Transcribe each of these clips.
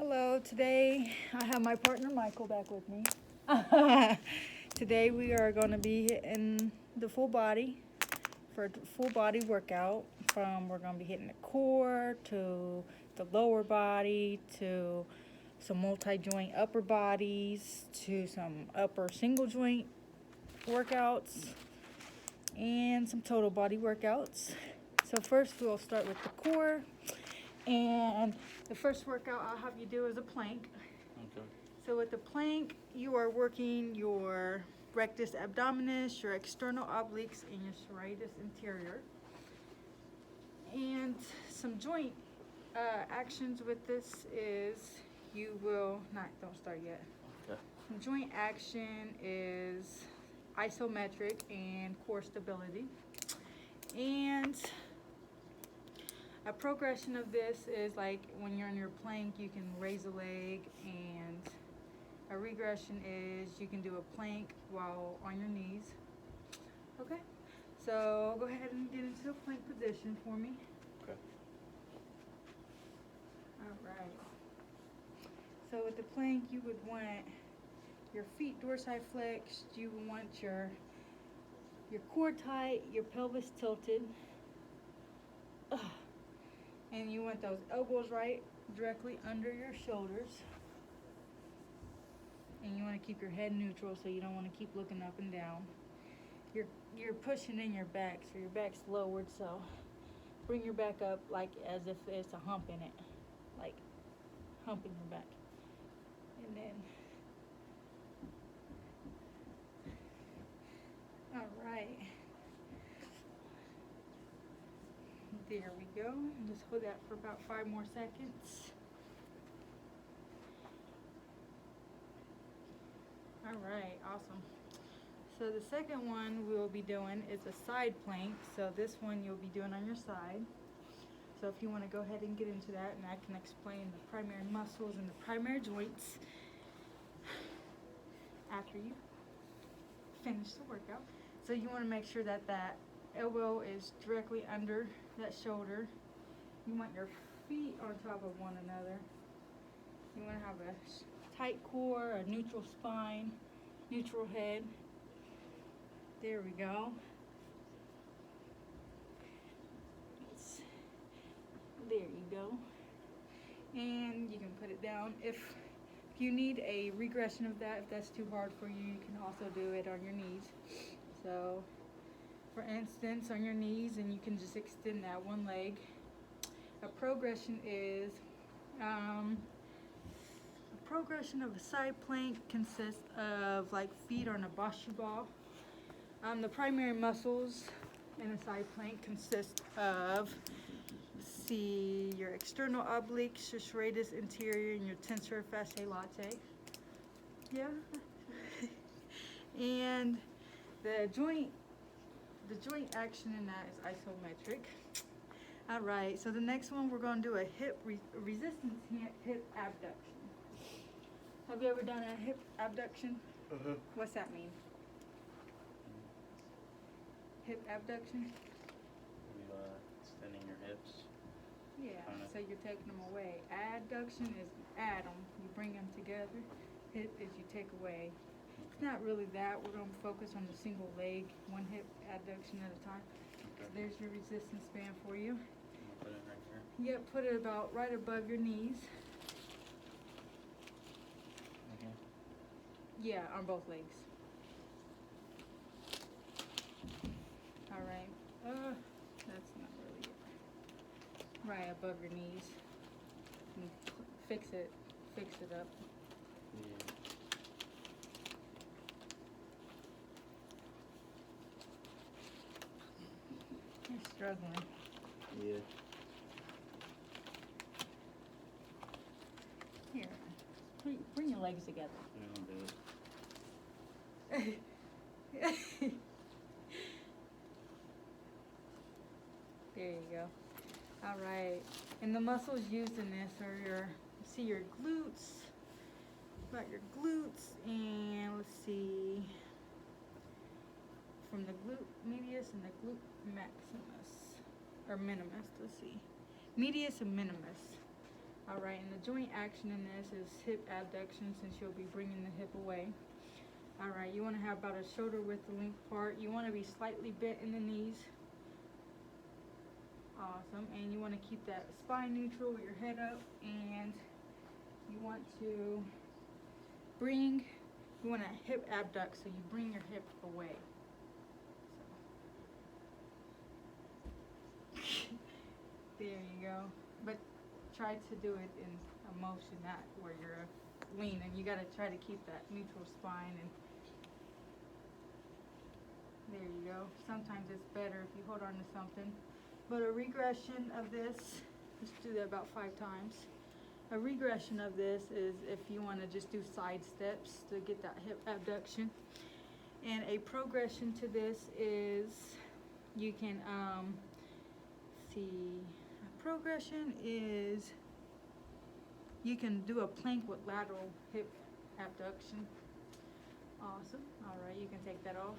Hello, today I have my partner Michael back with me. Today we are going to be hitting the full body for a full body workout. We're going to be hitting the core to the lower body to some multi-joint upper bodies to some upper single joint workouts and some total body workouts. So first we'll start with the core. And the first workout I'll have you do is a plank. Okay. So with the plank, you are working your rectus abdominis, your external obliques, and your serratus anterior. And some joint actions with this is don't start yet. Okay. Some joint action is isometric and core stability. And a progression of this is like when you're in your plank, you can raise a leg, and a regression is you can do a plank while on your knees. Okay, so go ahead and get into a plank position for me. Okay. All right. So with the plank, you would want your feet dorsiflexed. You would want your core tight, your pelvis tilted. And you want those elbows right directly under your shoulders. And you want to keep your head neutral, so you don't want to keep looking up and down. You're pushing in your back, so your back's lowered, so bring your back up like as if it's a hump in it. Like humping your back. And then all right. There we go. Just hold that for about 5 more seconds. All right, awesome. So the second one we'll be doing is a side plank. So this one you'll be doing on your side. So if you want to go ahead and get into that, and I can explain the primary muscles and the primary joints after you finish the workout. So you want to make sure that that elbow is directly under that shoulder. You want your feet on top of one another. You want to have a tight core, a neutral spine, neutral head. There we go. There you go. And you can put it down. If you need a regression of that, if that's too hard for you, you can also do it on your knees. So for instance, on your knees, and you can just extend that one leg. A progression is a progression of a side plank consists of like feet on a bashu ball. The primary muscles in a side plank consist of, your external obliques, your serratus anterior, and your tensor fasciae latae. Yeah. And the joint action in that is isometric. All right, so the next one we're going to do a hip resistance hip abduction. Have you ever done a hip abduction? Uh-huh. What's that mean? Hip abduction? You extending your hips. Yeah, so you're taking them away. Adduction is add them, you bring them together. Hip is you take away. It's not really that. We're going to focus on the single leg, one hip adduction at a time. Okay. So there's your resistance band for you. I'll put it right here. Yeah, put it about right above your knees. Okay. Yeah, on both legs. All right. That's not really it. Right above your knees. And fix it up. Yeah. You're struggling. Yeah. Here, bring your legs together. I don't do it. There you go. All right. And the muscles used in this are your glutes. About your glutes, and let's see, from the glute medius and the glute maximus or minimus. Let's see, medius and minimus. All right, and the joint action in this is hip abduction, since you'll be bringing the hip away. All right, you want to have about a shoulder width length apart. You want to be slightly bent in the knees. Awesome, and you want to keep that spine neutral with your head up, and you want to hip abduct, so you bring your hip away. So. There you go. But try to do it in a motion, not where you're leaning. You got to try to keep that neutral spine, and there you go. Sometimes it's better if you hold on to something. But a regression of this, let's do that about 5 times. A regression of this is if you want to just do side steps to get that hip abduction. And a progression to this is you can see. A progression is you can do a plank with lateral hip abduction. Awesome. All right, you can take that off.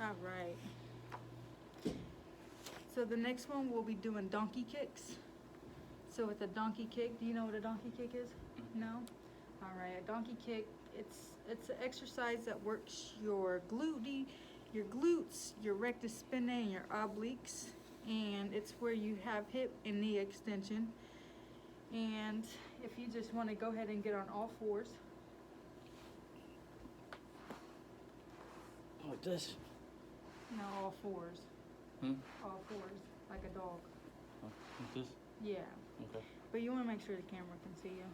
All right. So the next one we'll be doing donkey kicks. So with a donkey kick, do you know what a donkey kick is? No? All right, a donkey kick, it's an exercise that works your glutes, your rectus spinae, and your obliques. And it's where you have hip and knee extension. And if you just want to go ahead and get on all fours. Like this? No, all fours. All fours, like a dog. Like this? Yeah. Okay. But you want to make sure the camera can see you.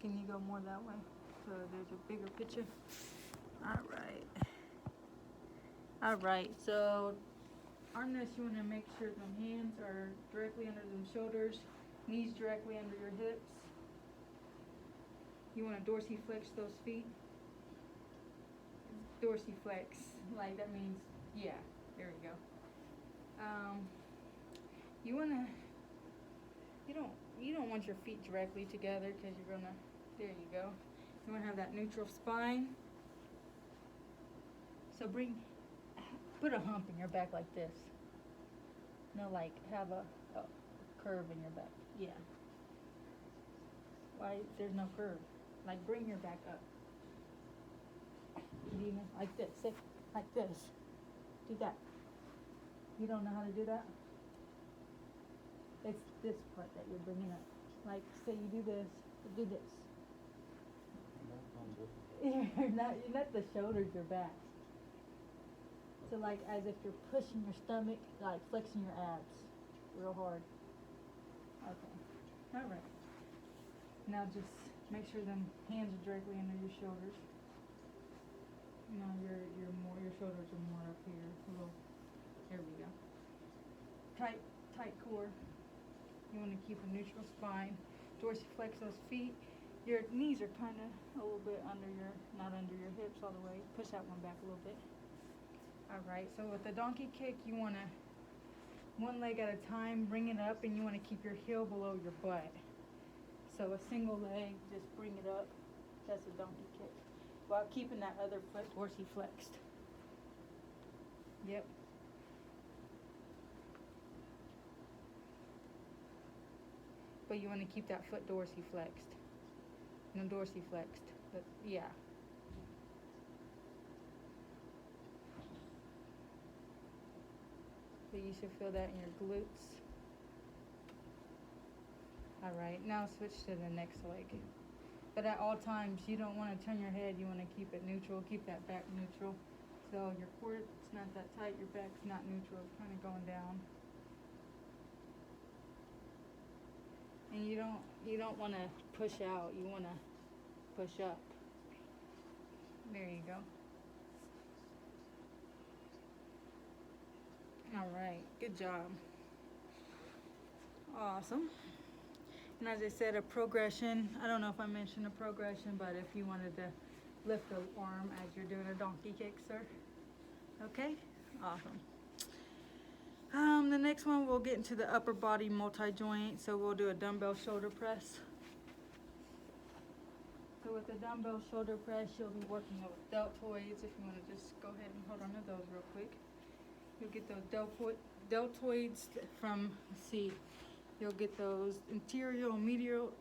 Can you go more that way? So there's a bigger picture. All right. All right, so on this you want to make sure the hands are directly under them shoulders, knees directly under your hips. You want to dorsiflex those feet. Dorsiflex, like that means, yeah, there we go. You don't want your feet directly together, because you're gonna, there you go. You want to have that neutral spine. So put a hump in your back like this. No, like have a curve in your back. Yeah. Why there's no curve? Like bring your back up. Even like this. Sit like this. Do that. You don't know how to do that? It's this part that you're bringing up. Like say you do this, do this. You're not the shoulders, your back. So like as if you're pushing your stomach, like flexing your abs real hard. Okay. All right. Now just make sure them hands are directly under your shoulders. Now your shoulders are more up here. A little. There we go. Tight core. You want to keep a neutral spine. Dorsiflex those feet. Your knees are kind of a little bit not under your hips all the way. Push that one back a little bit. All right, so with the donkey kick, you want to, one leg at a time, bring it up, and you want to keep your heel below your butt. So a single leg, just bring it up. That's a donkey kick. While keeping that other foot dorsiflexed. Yep. But you want to keep that foot dorsiflexed. No, dorsiflexed, but yeah. So you should feel that in your glutes. All right, now switch to the next leg. But at all times, you don't want to turn your head. You want to keep it neutral. Keep that back neutral. So your core, it's not that tight. Your back's not neutral. It's kind of going down. And you don't want to push out. You want to push up. There you go. All right, good job. Awesome. And as I said, a progression. I don't know if I mentioned a progression, but if you wanted to lift the arm as you're doing a donkey kick, sir. Okay, awesome. The next one, we'll get into the upper body multi-joint. So we'll do a dumbbell shoulder press. So with the dumbbell shoulder press, you'll be working with deltoids. If you want to just go ahead and hold on to those real quick. You'll get those deltoids from, let's see, you'll get those anterior and medial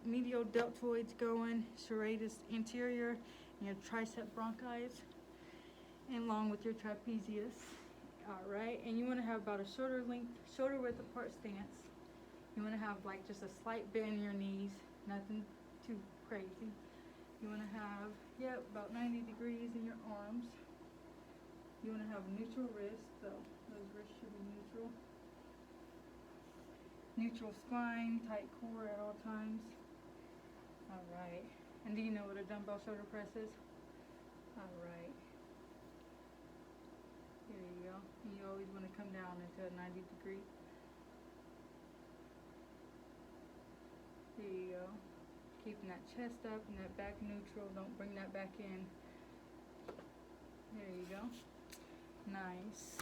deltoids going, serratus anterior, and your tricep bronchi, and along with your trapezius. All right, and you want to have about a shoulder width apart stance. You want to have like just a slight bend in your knees, nothing too crazy. You want to have, about 90 degrees in your arms. You want to have a neutral wrist, so those wrists should be neutral. Neutral spine, tight core at all times. All right. And do you know what a dumbbell shoulder press is? All right. There you go. You always want to come down into a 90 degree. There you go. Keeping that chest up and that back neutral. Don't bring that back in. There you go. Nice.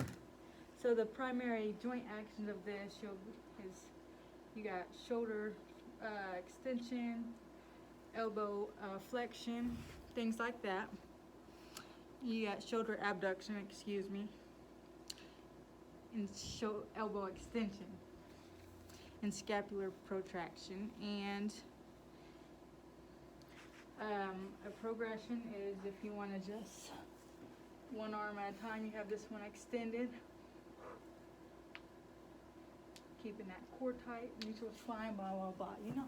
So the primary joint actions of this is you got shoulder extension, elbow flexion, things like that. You got shoulder abduction, and elbow extension, and scapular protraction. And a progression is if you want to just one arm at a time, you have this one extended, keeping that core tight, neutral spine, blah, blah, blah, you know.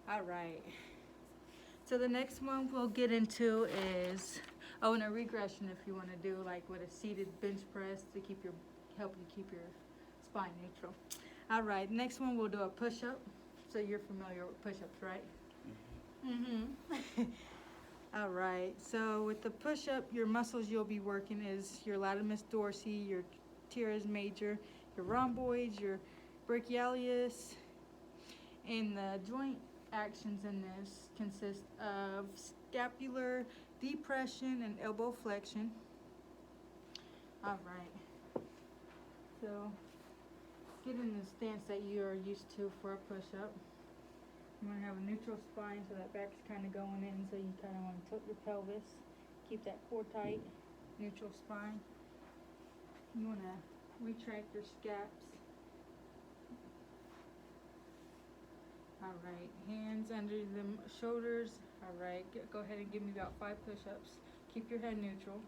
All right. So the next one we'll get into is, and a regression if you want to do like with a seated bench press to help you keep your spine neutral. All right, next one we'll do a push-up. So you're familiar with push-ups, right? Mm-hmm. All right, so with the push-up, your muscles you'll be working is your latissimus dorsi, your teres major, your rhomboids, your brachialis, and the joint actions in this consist of scapular depression and elbow flexion. All right, so get in the stance that you're used to for a push-up. You want to have a neutral spine so that back's kind of going in, so you kind of want to tilt your pelvis. Keep that core tight, neutral spine. You want to retract your scaps. All right, hands under the shoulders. All right, go ahead and give me about 5 push-ups. Keep your head neutral.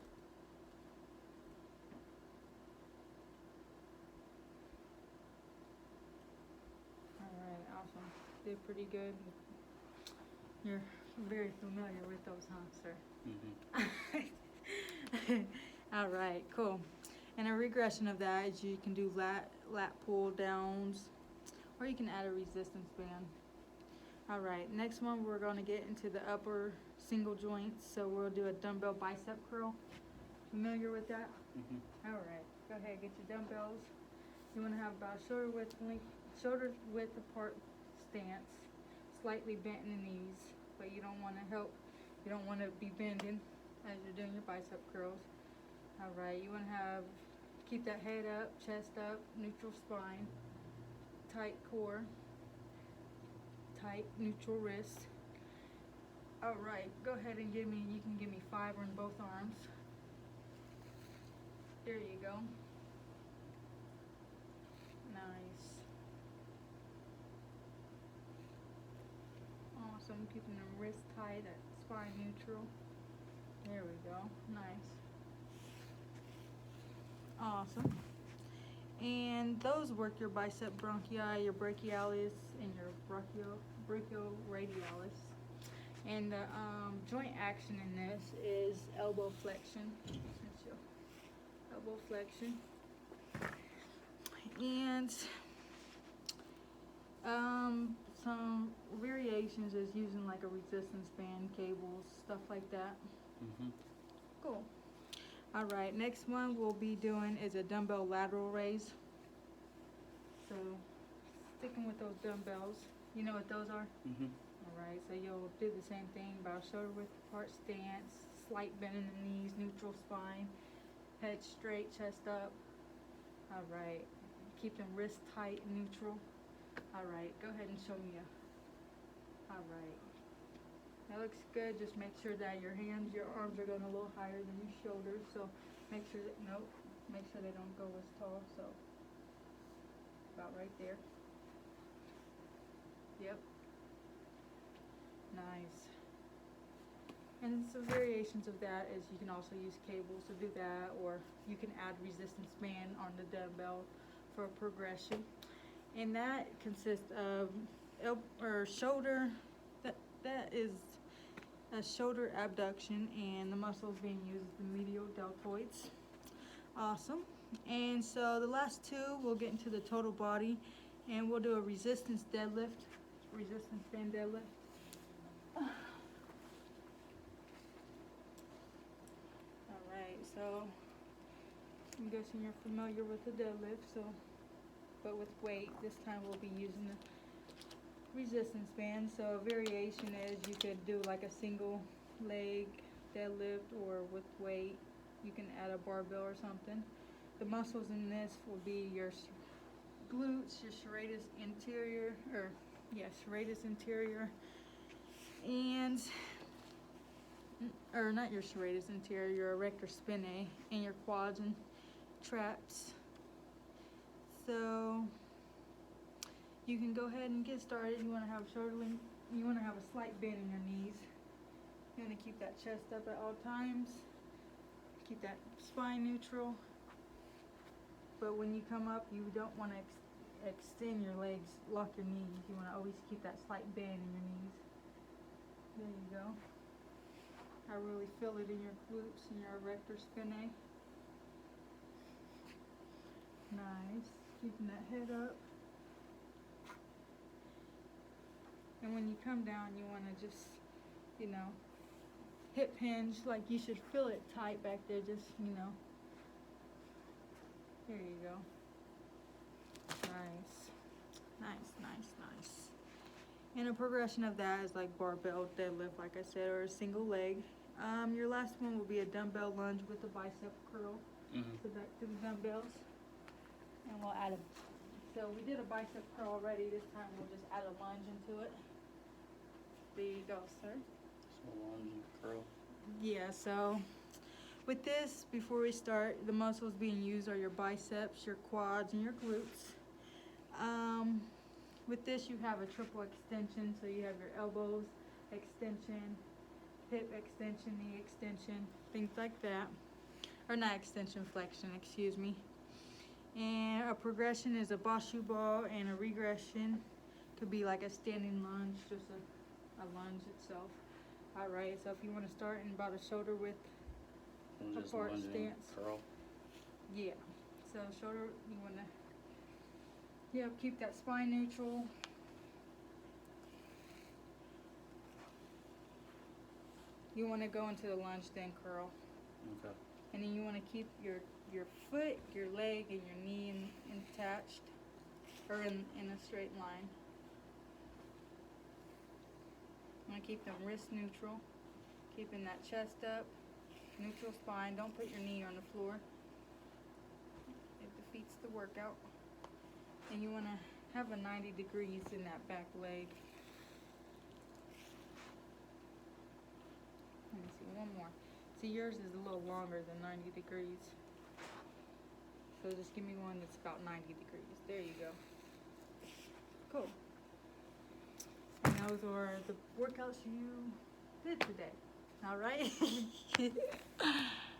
All right, awesome. Did pretty good. You're very familiar with those, huh, sir? Mm-hmm. All right, cool. And a regression of that is you can do lat pull downs, or you can add a resistance band. All right, next one we're going to get into the upper single joints. So we'll do a dumbbell bicep curl. Familiar with that? Mm-hmm. All right, go ahead, get your dumbbells. You want to have about shoulder width apart stance, slightly bent in the knees, but you don't want to be bending as you're doing your bicep curls. All right, you want to keep that head up, chest up, neutral spine, tight core, tight neutral wrist. All right, go ahead and you can give me 5 on both arms. There you go. Nice. Awesome, keeping them wrists tight, spine neutral. There we go, nice. Awesome. And those work your bicep bronchi, your brachialis, and your brachioradialis. And the joint action in this is elbow flexion. Elbow flexion. And some variations is using like a resistance band, cables, stuff like that. Mm-hmm. Cool. All right, next one we'll be doing is a dumbbell lateral raise. So sticking with those dumbbells, you know what those are? Mm-hmm. All right, so you'll do the same thing, about shoulder width apart stance, slight bend in the knees, neutral spine, head straight, chest up. All right, keep them wrists tight, neutral. All right, go ahead and show me all right. That looks good. Just make sure that your hands, your arms are going a little higher than your shoulders. So make sure that, nope, make sure they don't go as tall. So about right there. Yep. Nice. And some variations of that is you can also use cables to do that, or you can add resistance band on the dumbbell for progression. And that consists of shoulder. That is a shoulder abduction, and the muscles being used is the medial deltoids. Awesome. And so the last two, we'll get into the total body, and we'll do a resistance deadlift, resistance band deadlift. All right, so I'm guessing you're familiar with the deadlift, so, but with weight, this time we'll be using the resistance band. So a variation is you could do like a single leg deadlift, or with weight you can add a barbell or something. The muscles in this will be your glutes, your serratus anterior, serratus interior, and not your serratus anterior, your erector spinae, and your quads and traps. So you can go ahead and get started. You want to have you want to have a slight bend in your knees. You want to keep that chest up at all times. Keep that spine neutral. But when you come up, you don't want to extend your legs, lock your knees. You want to always keep that slight bend in your knees. There you go. I really feel it in your glutes and your erector spinae. Nice. Keeping that head up. And when you come down, you want to just, hip hinge, like you should feel it tight back there, just, There you go. Nice. Nice, nice, nice. And a progression of that is like barbell deadlift, like I said, or a single leg. Your last one will be a dumbbell lunge with a bicep curl. So back to the dumbbells. And we'll add so we did a bicep curl already. This time we'll just add a lunge into it. There you go, sir. So lunge and curl. Yeah, so with this, before we start, the muscles being used are your biceps, your quads, and your glutes. With this, you have a triple extension, so you have your elbows extension, hip extension, knee extension, things like that. Or not extension, flexion, excuse me. And a progression is a Bashu ball, and a regression could be like a standing lunge, just a lunge itself. All right, so if you want to start in about a shoulder width Just apart lunge and stance. curl. Yeah, so shoulder, you want to, keep that spine neutral. You want to go into the lunge, then curl. Okay. And then you want to keep your foot, your leg, and your knee attached, or in a straight line. You want to keep the wrist neutral, keeping that chest up, neutral spine. Don't put your knee on the floor. It defeats the workout. And you want to have a 90 degrees in that back leg. Let me see, one more. See, yours is a little longer than 90 degrees. So just give me one that's about 90 degrees. There you go. Cool. And those are the workouts you did today. All right?